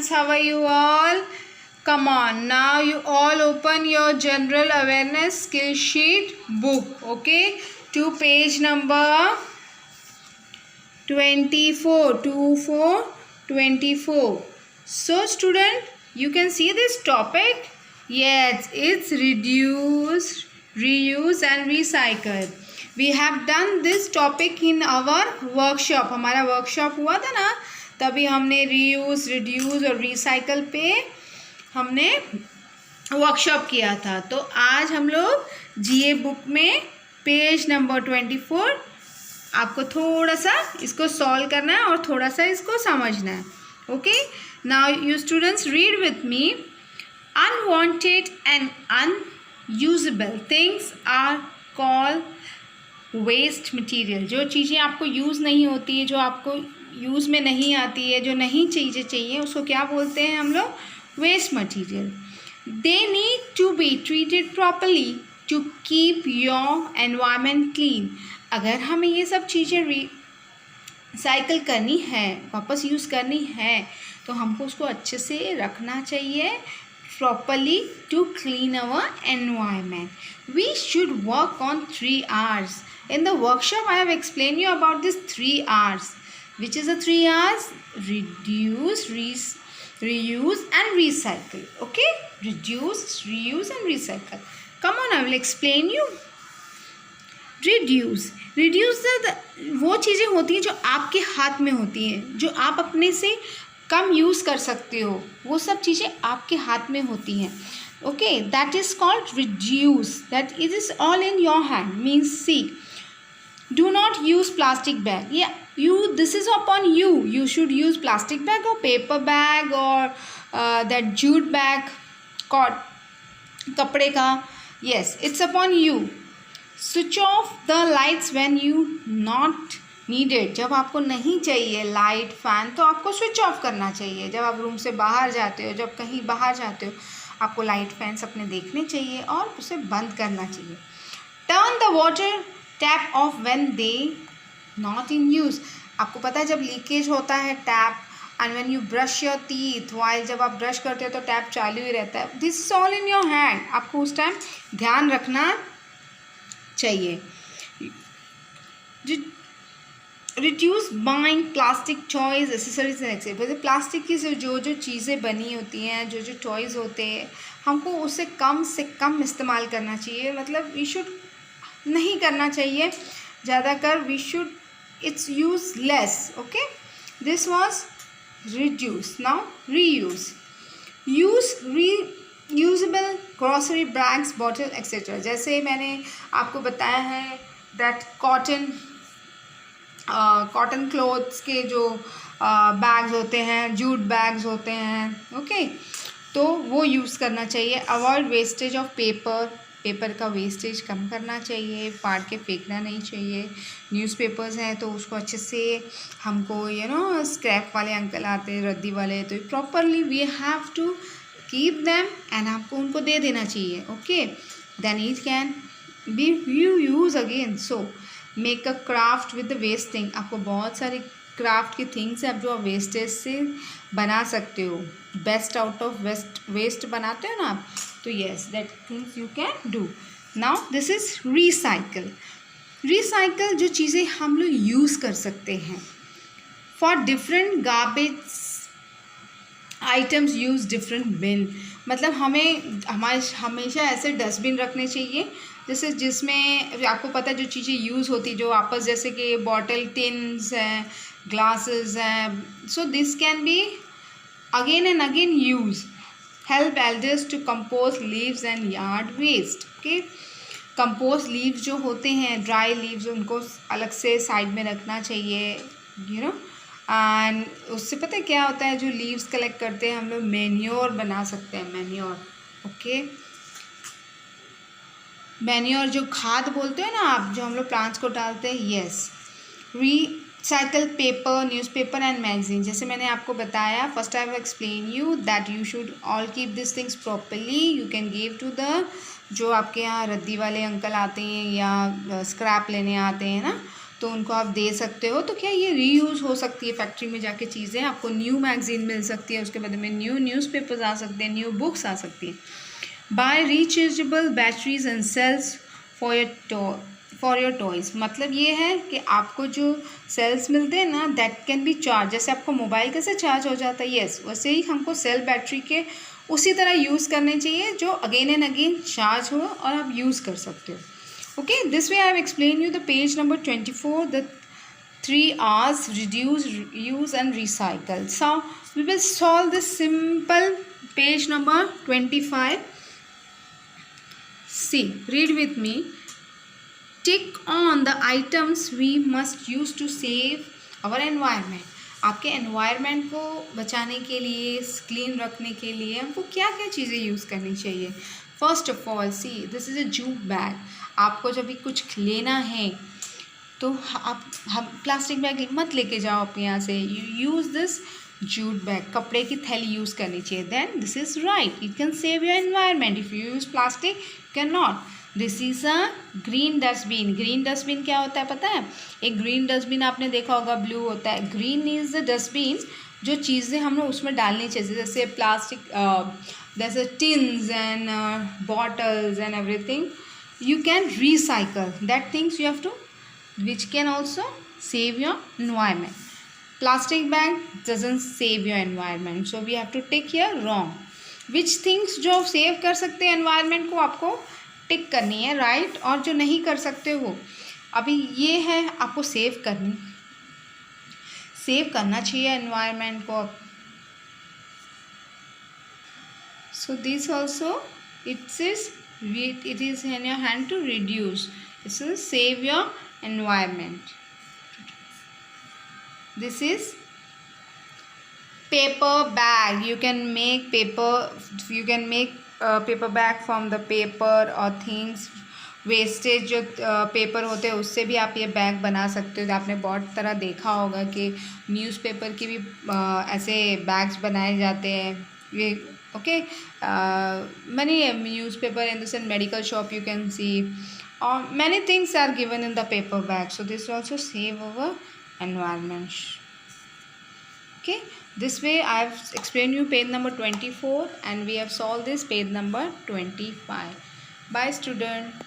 students, how are you all? Come on, now you all open your general awareness skill sheet book, okay, to page number 24, 24. So student, you can see this topic. Yes, it's reduce, reuse and recycle. We have done this topic in our workshop. हमारा workshop हुआ था ना, तभी हमने reuse, reduce और recycle पे हमने workshop किया था. तो आज हम लोग जीए बुक में पेज नंबर 24 आपको थोड़ा सा इसको सॉल्व करना है और थोड़ा सा इसको समझना है. Okay, now you students read with me. Unwanted and unusable things are called waste material. जो चीज़ें आपको यूज़ नहीं होती है, जो आपको यूज़ में नहीं आती है, जो नहीं चीज़ें चाहिए, उसको क्या बोलते हैं हम लोग? Waste material. They need to be treated properly to keep your environment clean. अगर हमें ये सब चीज़ें रिसाइकल करनी है, वापस यूज़ करनी है, तो हमको उसको अच्छे से रखना चाहिए properly to clean our environment. We should work on 3 R's. In the workshop, I have explained you about these 3 R's. Which is the 3 R's? Reduce, reuse and recycle. Okay? Reduce, reuse and recycle. Come on, I will explain you. Reduce. Reduce वो चीज़ें होती हैं जो आपके हाथ में होती हैं, जो आप अपने से कम यूज़ कर सकते हो. वो सब चीज़ें आपके हाथ में होती हैं. Okay, that is called reduce. That it is all in your hand. Means see, do not use plastic bag. या you, this is upon you. You should use plastic bag और पेपर बैग और that jute bag, कपड़े का. Yes, it's upon you. Switch off the lights when you not needed. जब आपको नहीं चाहिए light fan, तो आपको स्विच ऑफ करना चाहिए. जब आप रूम से बाहर जाते हो, जब कहीं बाहर जाते हो, आपको लाइट फैंस अपने देखने चाहिए और उसे बंद करना चाहिए. Turn the water tap of when they not in use. आपको पता है जब लीकेज होता है tap, and when you brush your teeth, while जब आप ब्रश करते हो तो टैप चालू ही रहता है. This is all in your hand. आपको उस टाइम ध्यान रखना चाहिए. Reduce buying plastic toys, accessories and accessories. Plastic की जो चीज़ें बनी होती हैं, जो टॉयज़ होते हैं, हमको उससे कम इस्तेमाल करना चाहिए. मतलब वी शुड नहीं करना चाहिए ज़्यादा कर. We should its use less. Okay, this was reduce. Now reuse. Usable grocery bags, bottle etcetera. जैसे मैंने आपको बताया है दैट कॉटन क्लोथ्स के जो बैग्स होते हैं, जूट बैग्स होते हैं. ओके, तो वो यूज़ करना चाहिए. अवॉइड वेस्टेज ऑफ पेपर का वेस्टेज कम करना चाहिए. फाड़ के फेंकना नहीं चाहिए. न्यूज़पेपर्स हैं तो उसको अच्छे से हमको स्क्रैप वाले अंकल आते हैं, रद्दी वाले, तो properly we have to keep them and आपको उनको दे देना चाहिए. Okay, then it can be use again. So make a craft with the waste thing. आपको बहुत सारी क्राफ्ट की थिंग्स हैं जो आप वेस्टेज से बना सकते हो. बेस्ट आउट ऑफ वेस्ट बनाते हो ना आप, तो yes, that things you can do. Now this is recycle. Recycle जो चीज़ें हम लोग यूज़ कर सकते हैं. For different garbage items use different bin. मतलब हमारे हमेशा ऐसे डस्टबिन रखने चाहिए जैसे जिसमें आपको पता है जो चीज़ें यूज़ होती, जो वापस, जैसे कि बॉटल, टिन्स हैं, ग्लासेस हैं. So this can be again and again use. Help elders to compose leaves and yard waste. Okay, compose leaves जो होते हैं, ड्राई लीव्स, उनको अलग से साइड में रखना चाहिए. एंड उससे पता है क्या होता है, जो लीव्स कलेक्ट करते हैं हम लोग मैन्योर बना सकते हैं. मैन्योर. ओके, मैन्योर जो खाद बोलते हो ना आप, जो हम लोग प्लांट्स को डालते हैं. Yes. Recycle paper, newspaper and magazine. जैसे मैंने आपको बताया, first I will explain you that you should all keep this things properly. You can give to the जो आपके यहाँ रद्दी वाले अंकल आते हैं या स्क्रैप लेने आते हैं ना, तो उनको आप दे सकते हो। तो क्या ये रीयूज़ हो सकती है फैक्ट्री में जाके चीज़ें, आपको न्यू मैगज़ीन मिल सकती है, उसके बदले में न्यू न्यूज़पेपर्स आ सकते हैं, न्यू बुक्स आ सकती हैं। Buy rechargeable batteries and cells for your toys, मतलब ये है कि आपको जो सेल्स मिलते हैं ना, दैट कैन बी चार्ज। जैसे आपको मोबाइल कैसे चार्ज हो जाता है, यस वैसे ही हमको सेल बैटरी के उसी तरह यूज़ करने चाहिए जो अगेन एंड अगेन चार्ज हो और आप यूज़ कर सकते हो। Okay, this way I have explained you the page number 24, the 3 R's: reduce, reuse and recycle. So we will solve this simple page number 25. See, read with me. Tick on the items we must use to save our environment. आपके environment को बचाने के लिए, clean रखने के लिए हमको क्या क्या चीज़ें यूज़ करनी चाहिए। First of all, see this is a jute bag. आपको जब भी कुछ लेना है तो आप प्लास्टिक बैग मत लेके जाओ अपने यहाँ से, you use this jute bag, कपड़े की थैली यूज़ करनी चाहिए। Then this is right, it can save your environment. If you use plastic can not. This is a green dustbin. Green dustbin क्या होता है पता है? एक ग्रीन डस्टबिन आपने देखा होगा, ब्लू होता है। ग्रीन इज़ द डस्टबिन जो चीज़ें हमें उसमें डालनी चाहिए, जैसे प्लास्टिक, जैसे tins and bottles and everything you can recycle that things you have to, which can also save your environment. Plastic bag doesn't save your environment, so we have to tick here wrong. Which things जो save कर सकते हैं environment को आपको टिक करनी है, right, और जो नहीं कर सकते वो अभी ये है आपको सेव करना चाहिए environment को। So this also it is in your hand to reduce. It will save your environment. This is paper bag. You can make paper bag from the paper or things wastage जो paper होते हैं उससे भी आप ये bag बना सकते हो। आपने बहुत तरह देखा होगा कि न्यूज़पेपर की भी ऐसे बैग्स बनाए जाते हैं। ये okay, many newspaper in this and medical shop you can see, many things are given in the paper bag, so this also save our environment. Okay, this way I have explained you page number 24 and we have solved this page number 25. Bye student.